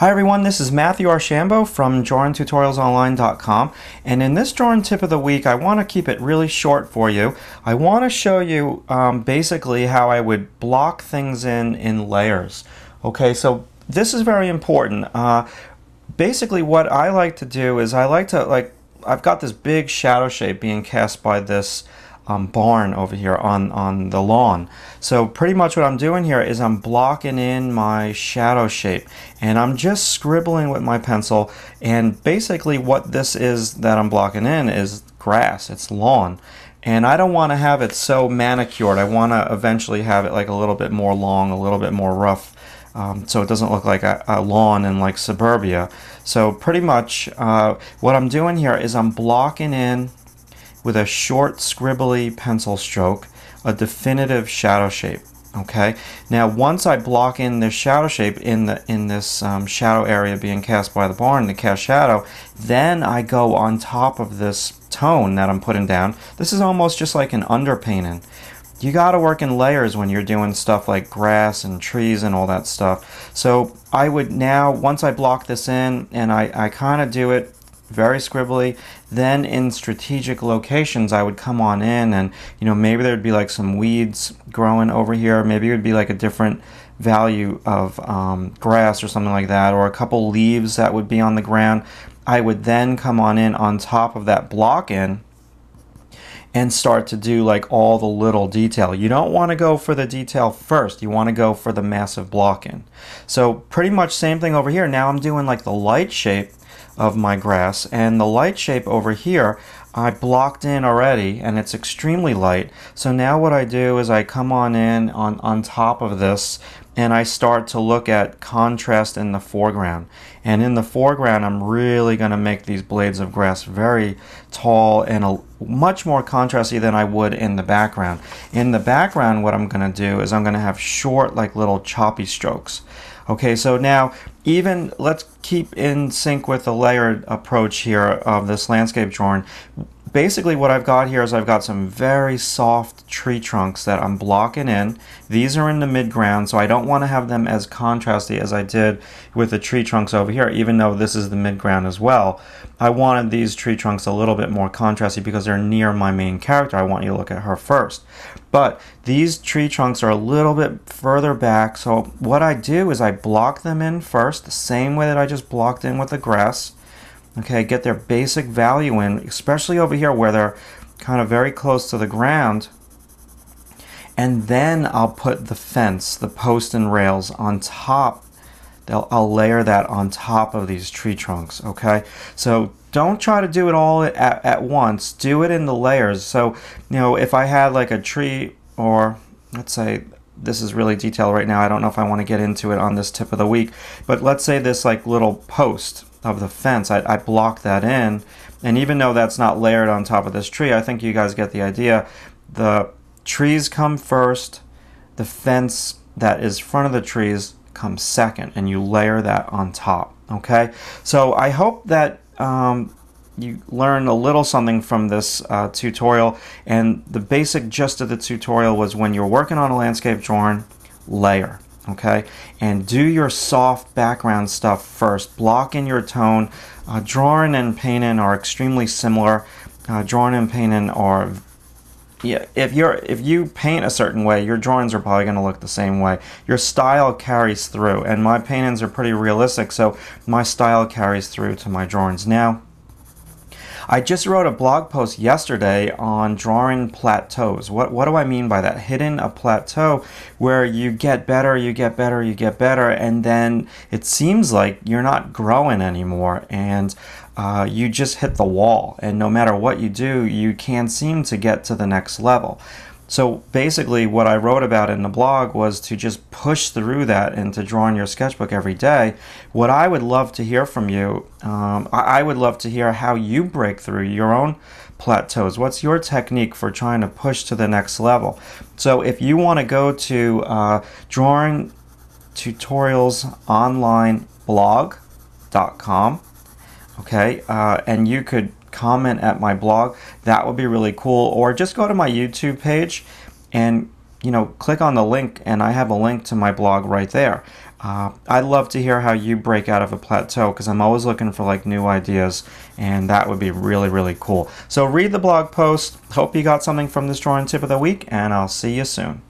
Hi everyone, this is Matthew Archambault from DrawingTutorialsOnline.com, and in this drawing tip of the week I want to keep it really short for you. I want to show you basically how I would block things in layers. Okay, so this is very important. Basically what I like to do is I've got this big shadow shape being cast by this barn over here on the lawn. So pretty much what I'm doing here is I'm blocking in my shadow shape, and I'm just scribbling with my pencil, and basically what this is that I'm blocking in is grass. It's lawn, and I don't want to have it so manicured. I want to eventually have it like a little bit more long, a little bit more rough, so it doesn't look like a lawn in like suburbia. So pretty much what I'm doing here is I'm blocking in with a short scribbly pencil stroke a definitive shadow shape. Okay, now once I block in this shadow shape in this shadow area being cast by the barn, the cast shadow, then I go on top of this tone that I'm putting down. This is almost just like an underpainting. You got to work in layers when you're doing stuff like grass and trees and all that stuff. So I would now, once I block this in, and I kind of do it very scribbly, then in strategic locations I would come on in, and maybe there'd be like some weeds growing over here, maybe it would be like a different value of grass or something like that, or a couple leaves that would be on the ground. I would then come on in on top of that block in and start to do like all the little detail. You don't want to go for the detail first, you want to go for the massive block in. So pretty much same thing over here. Now I'm doing like the light shape of my grass, and the light shape over here I blocked in already, and it's extremely light. So now what I do is I come on in on top of this, and I start to look at contrast in the foreground. And in the foreground I'm really going to make these blades of grass very tall and much more contrasty than I would in the background. In the background what I'm going to do is I'm going to have short, like little choppy strokes. Okay, so now let's keep in sync with the layered approach here of this landscape drawing. Basically what I've got here is I've got some very soft tree trunks that I'm blocking in. These are in the midground, so I don't want to have them as contrasty as I did with the tree trunks over here, even though this is the midground as well. I wanted these tree trunks a little bit more contrasty because they're near my main character. I want you to look at her first. But these tree trunks are a little bit further back, so what I do is I block them in first, the same way that I just blocked in with the grass. Okay, get their basic value in, especially over here where they're kind of very close to the ground. And then I'll put the fence, the post and rails on top. I'll layer that on top of these tree trunks, okay? So don't try to do it all at once. Do it in the layers. So, if I had like a tree, or let's say, this is really detailed right now. I don't know if I want to get into it on this tip of the week, but let's say this like little post of the fence, I block that in, and even though that's not layered on top of this tree, I think you guys get the idea. The trees come first, the fence that is front of the trees comes second, and you layer that on top. Okay, so I hope that you learned a little something from this tutorial, and the basic gist of the tutorial was when you're working on a landscape drawing, layer. Okay, and do your soft background stuff first. Block in your tone. Drawing and painting are extremely similar. Drawing and painting are, yeah, if you paint a certain way, your drawings are probably going to look the same way. Your style carries through, and my paintings are pretty realistic, so my style carries through to my drawings. Now, I just wrote a blog post yesterday on drawing plateaus. What do I mean by that? Hitting a plateau where you get better, you get better, you get better, and then it seems like you're not growing anymore, and you just hit the wall, and no matter what you do, you can't seem to get to the next level. So basically what I wrote about in the blog was to just push through that and to draw in your sketchbook every day. What I would love to hear from you, I would love to hear how you break through your own plateaus. What's your technique for trying to push to the next level? So if you want to go to Drawing Tutorials Online blog.com, okay, and you could comment at my blog, that would be really cool. Or just go to my YouTube page and click on the link, and I have a link to my blog right there. I'd love to hear how you break out of a plateau, because I'm always looking for like new ideas, and that would be really, really cool. So read the blog post. Hope you got something from this drawing tip of the week, and I'll see you soon.